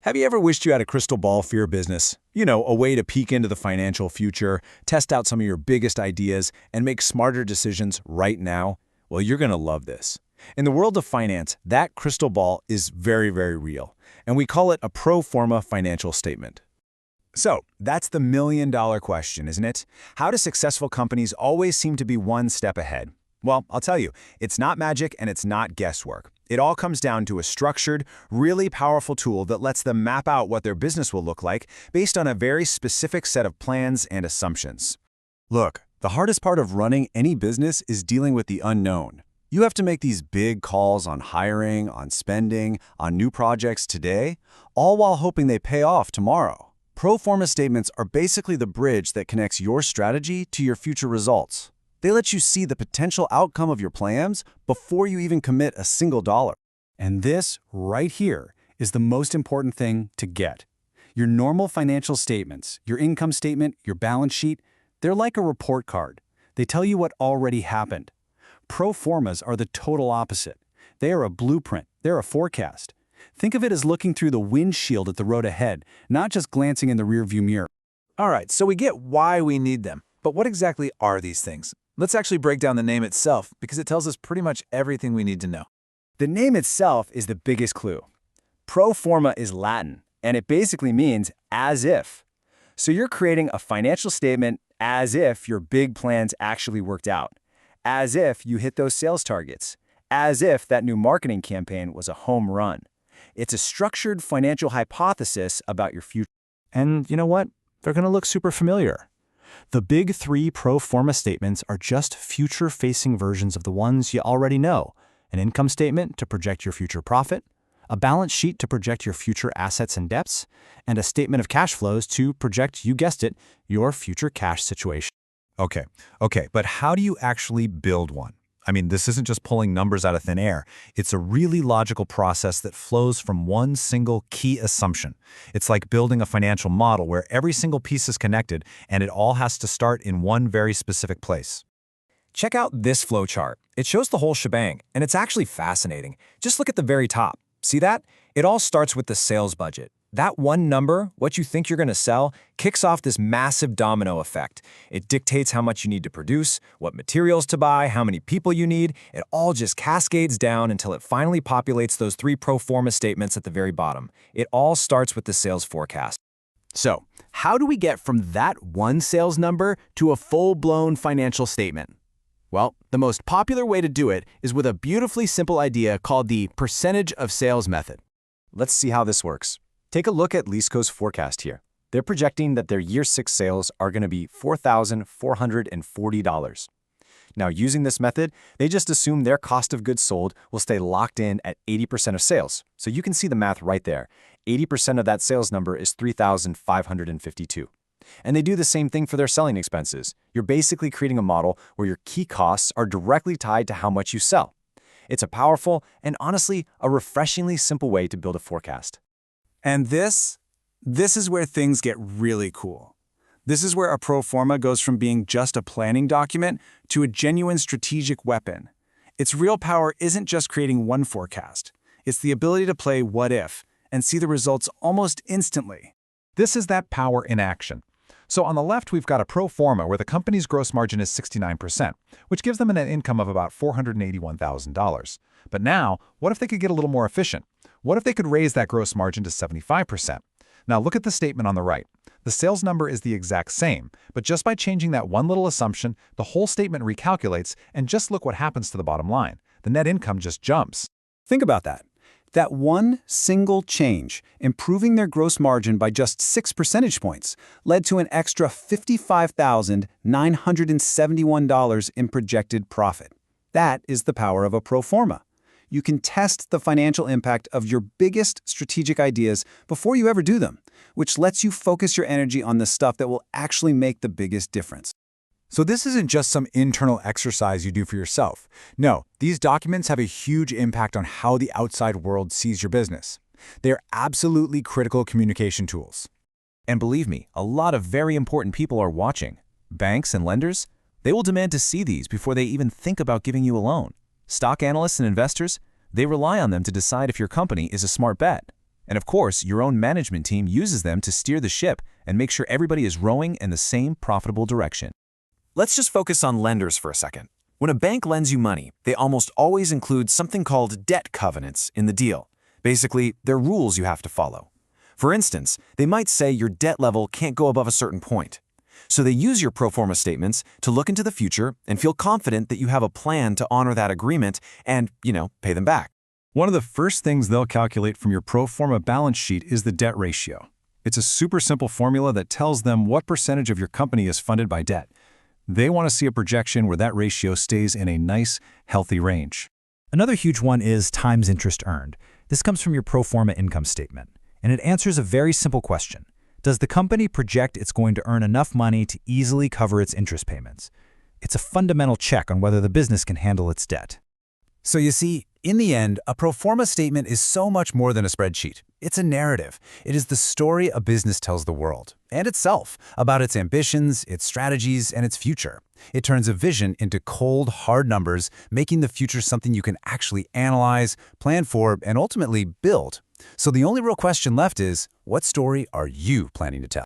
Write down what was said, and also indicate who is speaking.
Speaker 1: Have you ever wished you had a crystal ball for your business? You know, a way to peek into the financial future, test out some of your biggest ideas, and make smarter decisions right now? Well, you're going to love this. In the world of finance, that crystal ball is very, very real, and we call it a pro forma financial statement. So, that's the million-dollar question, isn't it? How do successful companies always seem to be one step ahead? Well, I'll tell you, it's not magic and it's not guesswork. It all comes down to a structured, really powerful tool that lets them map out what their business will look like based on a very specific set of plans and assumptions. Look, the hardest part of running any business is dealing with the unknown. You have to make these big calls on hiring, on spending, on new projects today, all while hoping they pay off tomorrow. Pro forma statements are basically the bridge that connects your strategy to your future results. They let you see the potential outcome of your plans before you even commit a single dollar. And this, right here, is the most important thing to get. Your normal financial statements, your income statement, your balance sheet, they're like a report card. They tell you what already happened. Pro formas are the total opposite. They are a blueprint. They're a forecast. Think of it as looking through the windshield at the road ahead, not just glancing in the rearview mirror.
Speaker 2: All right, so we get why we need them. But what exactly are these things? Let's actually break down the name itself because it tells us pretty much everything we need to know.
Speaker 3: The name itself is the biggest clue. Pro forma is Latin, and it basically means as if. So you're creating a financial statement as if your big plans actually worked out, as if you hit those sales targets, as if that new marketing campaign was a home run. It's a structured financial hypothesis about your future.
Speaker 1: And you know what? They're going to look super familiar. The big three pro forma statements are just future-facing versions of the ones you already know. An income statement to project your future profit, a balance sheet to project your future assets and debts, and a statement of cash flows to project, you guessed it, your future cash situation.
Speaker 4: Okay, but how do you actually build one? I mean, this isn't just pulling numbers out of thin air. It's a really logical process that flows from one single key assumption. It's like building a financial model where every single piece is connected and it all has to start in one very specific place.
Speaker 5: Check out this flowchart. It shows the whole shebang, and it's actually fascinating. Just look at the very top. See that? It all starts with the sales budget. That one number, what you think you're going to sell, kicks off this massive domino effect. It dictates how much you need to produce, what materials to buy, how many people you need. It all just cascades down until it finally populates those three pro forma statements at the very bottom. It all starts with the sales forecast.
Speaker 3: So, how do we get from that one sales number to a full-blown financial statement? Well, the most popular way to do it is with a beautifully simple idea called the percentage of sales method.
Speaker 1: Let's see how this works. Take a look at Leaseco's forecast here. They're projecting that their year 6 sales are going to be $4,440. Now, using this method, they just assume their cost of goods sold will stay locked in at 80% of sales. So you can see the math right there. 80% of that sales number is $3,552. And they do the same thing for their selling expenses. You're basically creating a model where your key costs are directly tied to how much you sell. It's a powerful and honestly a refreshingly simple way to build a forecast.
Speaker 2: And this is where things get really cool. This is where a pro forma goes from being just a planning document to a genuine strategic weapon. Its real power isn't just creating one forecast. It's the ability to play what if and see the results almost instantly.
Speaker 4: This is that power in action. So on the left, we've got a pro forma where the company's gross margin is 69%, which gives them a net income of about $481,000. But now, what if they could get a little more efficient? What if they could raise that gross margin to 75%? Now look at the statement on the right. The sales number is the exact same, but just by changing that one little assumption, the whole statement recalculates, and just look what happens to the bottom line. The net income just jumps.
Speaker 2: Think about that. That one single change, improving their gross margin by just 6 percentage points, led to an extra $55,971 in projected profit. That is the power of a pro forma. You can test the financial impact of your biggest strategic ideas before you ever do them, which lets you focus your energy on the stuff that will actually make the biggest difference.
Speaker 1: So this isn't just some internal exercise you do for yourself. No, these documents have a huge impact on how the outside world sees your business. They're absolutely critical communication tools. And believe me, a lot of very important people are watching. Banks and lenders, they will demand to see these before they even think about giving you a loan. Stock analysts and investors, they rely on them to decide if your company is a smart bet. And of course, your own management team uses them to steer the ship and make sure everybody is rowing in the same profitable direction.
Speaker 5: Let's just focus on lenders for a second. When a bank lends you money, they almost always include something called debt covenants in the deal. Basically, they're rules you have to follow. For instance, they might say your debt level can't go above a certain point. So they use your pro forma statements to look into the future and feel confident that you have a plan to honor that agreement and, pay them back.
Speaker 2: One of the first things they'll calculate from your pro forma balance sheet is the debt ratio. It's a super simple formula that tells them what percentage of your company is funded by debt. They want to see a projection where that ratio stays in a nice, healthy range.
Speaker 6: Another huge one is times interest earned. This comes from your pro forma income statement, and it answers a very simple question. Does the company project it's going to earn enough money to easily cover its interest payments? It's a fundamental check on whether the business can handle its debt.
Speaker 3: So you see, in the end, a pro forma statement is so much more than a spreadsheet. It's a narrative. It is the story a business tells the world, and itself, about its ambitions, its strategies, and its future. It turns a vision into cold, hard numbers, making the future something you can actually analyze, plan for, and ultimately build. So the only real question left is, what story are you planning to tell?